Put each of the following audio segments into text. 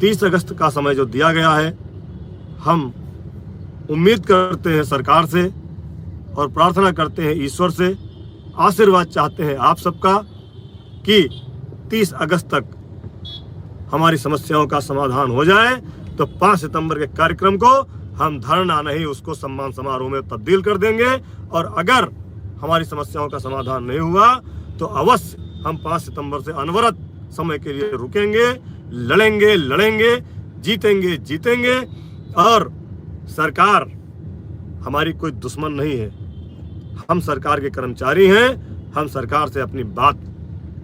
30 अगस्त का समय जो दिया गया है, हम उम्मीद करते हैं सरकार से और प्रार्थना करते हैं ईश्वर से, आशीर्वाद चाहते हैं आप सबका कि 30 अगस्त तक हमारी समस्याओं का समाधान हो जाए। तो 5 सितंबर के कार्यक्रम को हम धरना नहीं, उसको सम्मान समारोह में तब्दील कर देंगे। और अगर हमारी समस्याओं का समाधान नहीं हुआ तो अवश्य हम 5 सितंबर से अनवरत समय के लिए रुकेंगे, लड़ेंगे, जीतेंगे। और सरकार हमारी कोई दुश्मन नहीं है, हम सरकार के कर्मचारी हैं। हम सरकार से अपनी बात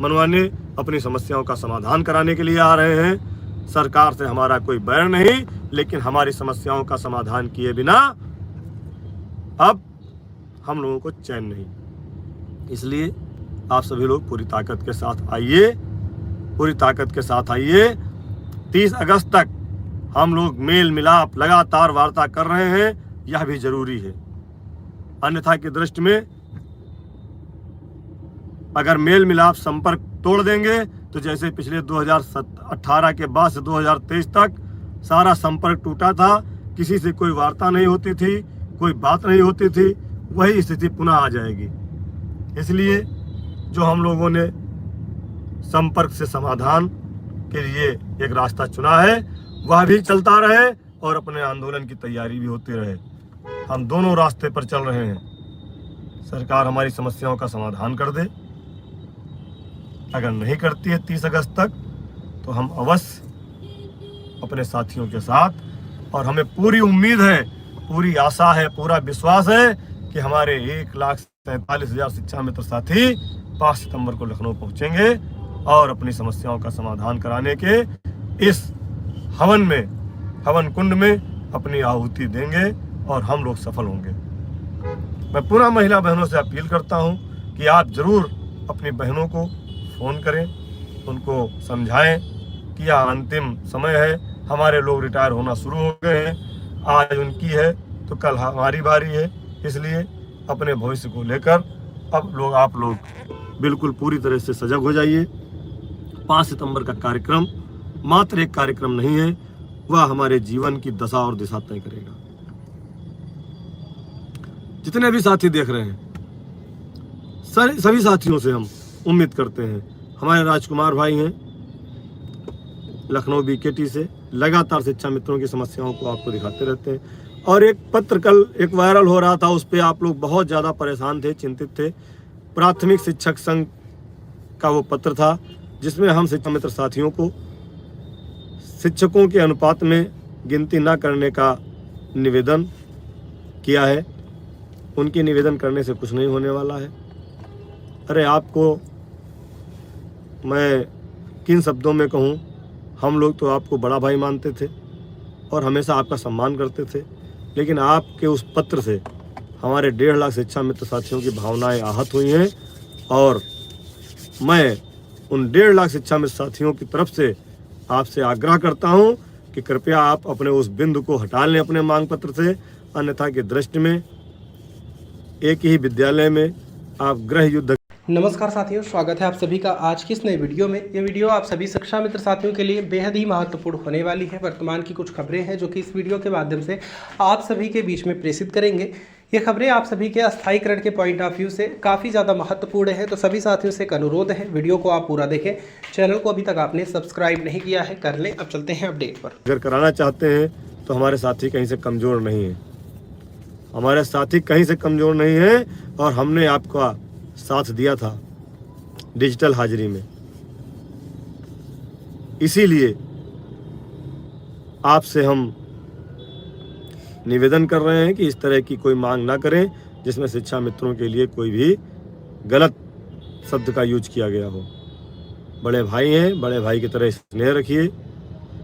मनवाने, अपनी समस्याओं का समाधान कराने के लिए आ रहे हैं। सरकार से हमारा कोई बैर नहीं, लेकिन हमारी समस्याओं का समाधान किए बिना अब हम लोगों को चैन नहीं। इसलिए आप सभी लोग पूरी ताकत के साथ आइए। 30 अगस्त तक हम लोग मेल मिलाप लगातार वार्ता कर रहे हैं, यह भी जरूरी है। अन्यथा की दृष्टि में अगर मेल मिलाप संपर्क तोड़ देंगे तो जैसे पिछले 2018 के बाद से 2023 तक सारा संपर्क टूटा था, किसी से कोई वार्ता नहीं होती थी, कोई बात नहीं होती थी, वही स्थिति पुनः आ जाएगी। इसलिए जो हम लोगों ने संपर्क से समाधान के लिए एक रास्ता चुना है वह भी चलता रहे और अपने आंदोलन की तैयारी भी होती रहे। हम दोनों रास्ते पर चल रहे हैं। सरकार हमारी समस्याओं का समाधान कर दे, अगर नहीं करती है 30 अगस्त तक तो हम अवश्य अपने साथियों के साथ, और हमें पूरी उम्मीद है, पूरी आशा है, पूरा विश्वास है कि हमारे 1,47,000 शिक्षा मित्र साथी 5 सितंबर को लखनऊ पहुंचेंगे और अपनी समस्याओं का समाधान कराने के इस हवन कुंड में अपनी आहुति देंगे और हम लोग सफल होंगे। मैं पुनः महिला बहनों से अपील करता हूं कि आप जरूर अपनी बहनों को फ़ोन करें, उनको समझाएं कि यह अंतिम समय है। हमारे लोग रिटायर होना शुरू हो गए हैं, आज उनकी है तो कल हमारी बारी है। इसलिए अपने भविष्य को लेकर अब आप लोग बिल्कुल पूरी तरह से सजग हो जाइए। 5 सितंबर का कार्यक्रम मात्र एक कार्यक्रम नहीं है, वह हमारे जीवन की दशा और दिशा तय करेगा। जितने भी साथी देख रहे हैं, सभी साथियों से हम उम्मीद करते हैं। हमारे राजकुमार भाई हैं लखनऊ बीकेटी से, लगातार शिक्षा मित्रों की समस्याओं को आपको दिखाते रहते हैं। और एक पत्र कल एक वायरल हो रहा था, उस पर आप लोग बहुत ज़्यादा परेशान थे, चिंतित थे। प्राथमिक शिक्षक संघ का वो पत्र था जिसमें हम शिक्षा मित्र साथियों को शिक्षकों के अनुपात में गिनती न करने का निवेदन किया है। उनके निवेदन करने से कुछ नहीं होने वाला है। अरे आपको मैं किन शब्दों में कहूँ, हम लोग तो आपको बड़ा भाई मानते थे और हमेशा आपका सम्मान करते थे, लेकिन आपके उस पत्र से हमारे 1.5 लाख शिक्षा मित्र साथियों की भावनाएं आहत हुई हैं। और मैं उन 1.5 लाख शिक्षा मित्र साथियों की तरफ से आपसे आग्रह करता हूं कि कृपया आप अपने उस बिंदु को हटा लें अपने मांग पत्र से, अन्यथा की दृष्टि में एक ही विद्यालय में आप गृह युद्ध। नमस्कार साथियों, स्वागत है आप सभी का आज की इस नए वीडियो में। ये वीडियो आप सभी शिक्षा मित्र साथियों के लिए बेहद ही महत्वपूर्ण होने वाली है। वर्तमान की कुछ खबरें हैं जो कि इस वीडियो के माध्यम से आप सभी के बीच में प्रेषित करेंगे। ये खबरें आप सभी के अस्थायीकरण के पॉइंट ऑफ व्यू से काफ़ी ज़्यादा महत्वपूर्ण है, तो सभी साथियों से एक अनुरोध है, वीडियो को आप पूरा देखें। चैनल को अभी तक आपने सब्सक्राइब नहीं किया है, कर लें। अब चलते हैं अपडेट पर। अगर कराना चाहते हैं तो हमारे साथी कहीं से कमज़ोर नहीं है, हमारे साथी कहीं से कमज़ोर नहीं है। और हमने आपका साथ दिया था डिजिटल हाजिरी में, इसीलिए आपसे हम निवेदन कर रहे हैं कि इस तरह की कोई मांग ना करें जिसमें शिक्षा मित्रों के लिए कोई भी गलत शब्द का यूज किया गया हो। बड़े भाई हैं, बड़े भाई की तरह स्नेह रखिए।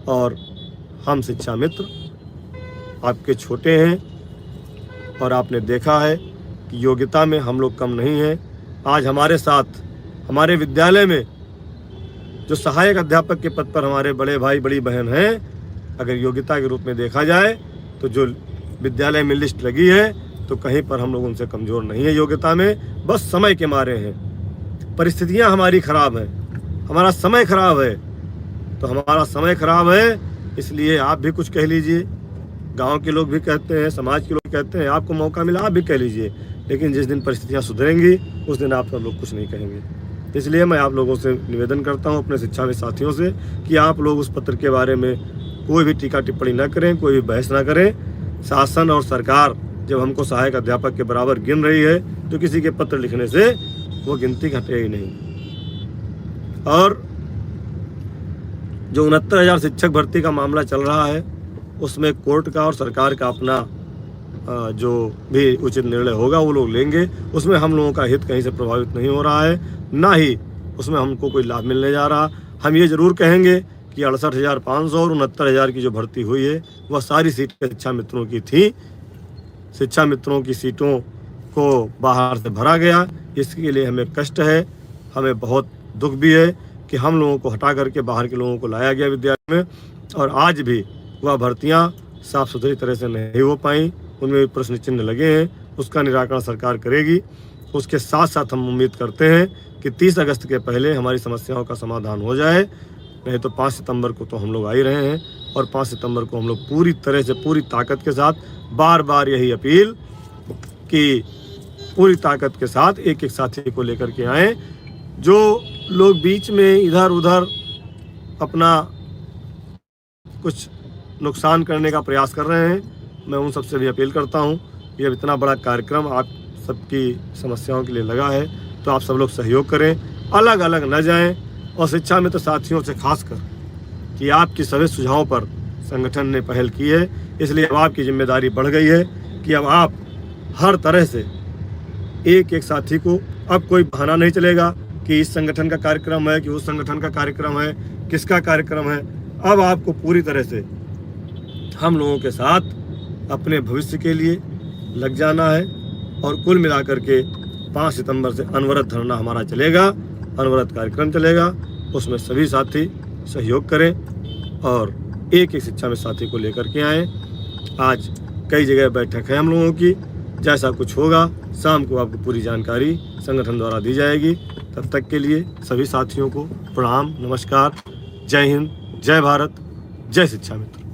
और हम शिक्षा मित्र आपके छोटे हैं और आपने देखा है कि योग्यता में हम लोग कम नहीं हैं। आज हमारे साथ हमारे विद्यालय में जो सहायक अध्यापक के पद पर हमारे बड़े भाई बड़ी बहन हैं, अगर योग्यता के रूप में देखा जाए तो जो विद्यालय में लिस्ट लगी है तो कहीं पर हम लोग उनसे कमज़ोर नहीं है योग्यता में, बस समय के मारे हैं। परिस्थितियां हमारी ख़राब हैं, हमारा समय ख़राब है। तो हमारा समय ख़राब है इसलिए आप भी कुछ कह लीजिए, गांव के लोग भी कहते हैं, समाज के लोग कहते हैं, आपको मौका मिला आप भी कह लीजिए। लेकिन जिस दिन परिस्थितियां सुधरेंगी उस दिन आप सब लोग कुछ नहीं कहेंगे। इसलिए मैं आप लोगों से निवेदन करता हूं, अपने शिक्षा में साथियों से, कि आप लोग उस पत्र के बारे में कोई भी टीका टिप्पणी न करें, कोई भी बहस ना करें। शासन और सरकार जब हमको सहायक अध्यापक के बराबर गिन रही है तो किसी के पत्र लिखने से वो गिनती घटे ही नहीं। और जो 69,000 शिक्षक भर्ती का मामला चल रहा है उसमें कोर्ट का और सरकार का अपना जो भी उचित निर्णय होगा वो लोग लेंगे। उसमें हम लोगों का हित कहीं से प्रभावित नहीं हो रहा है, ना ही उसमें हमको कोई लाभ मिलने जा रहा। हम ये ज़रूर कहेंगे कि 68,500 और 69,000 की जो भर्ती हुई है वह सारी सीटें शिक्षा मित्रों की थी। शिक्षा मित्रों की सीटों को बाहर से भरा गया, इसके लिए हमें कष्ट है, हमें बहुत दुख भी है कि हम लोगों को हटा करके बाहर के लोगों को लाया गया विद्यालय में, और आज भी वह भर्तियां साफ सुथरी तरह से नहीं हो पाई, उनमें भी प्रश्न चिन्ह लगे हैं। उसका निराकरण सरकार करेगी। उसके साथ साथ हम उम्मीद करते हैं कि 30 अगस्त के पहले हमारी समस्याओं का समाधान हो जाए, नहीं तो 5 सितंबर को तो हम लोग आ ही रहे हैं, और 5 सितंबर को हम लोग पूरी तरह से पूरी ताकत के साथ बार बार यही अपील कि पूरी ताकत के साथ एक एक साथी को लेकर के आएँ। जो लोग बीच में इधर उधर अपना कुछ नुकसान करने का प्रयास कर रहे हैं, मैं उन सबसे भी अपील करता हूं, ये इतना बड़ा कार्यक्रम आप सबकी समस्याओं के लिए लगा है तो आप सब लोग सहयोग करें, अलग अलग न जाएं। और शिक्षा में तो साथियों से खासकर कि आपकी सभी सुझावों पर संगठन ने पहल की है, इसलिए अब आपकी जिम्मेदारी बढ़ गई है कि अब आप हर तरह से एक एक साथी को, अब कोई बहाना नहीं चलेगा कि इस संगठन का कार्यक्रम है कि उस संगठन का कार्यक्रम है, किसका कार्यक्रम है। अब आपको पूरी तरह से हम लोगों के साथ अपने भविष्य के लिए लग जाना है, और कुल मिलाकर के 5 सितंबर से अनवरत धरना हमारा चलेगा, अनवरत कार्यक्रम चलेगा। उसमें सभी साथी सहयोग करें और एक एक शिक्षा में साथी को लेकर के आएँ। आज कई जगह बैठक है हम लोगों की, जैसा कुछ होगा शाम को आपको पूरी जानकारी संगठन द्वारा दी जाएगी। तब तक के लिए सभी साथियों को प्रणाम, नमस्कार, जय हिंद, जय भारत, जय शिक्षा मित्र।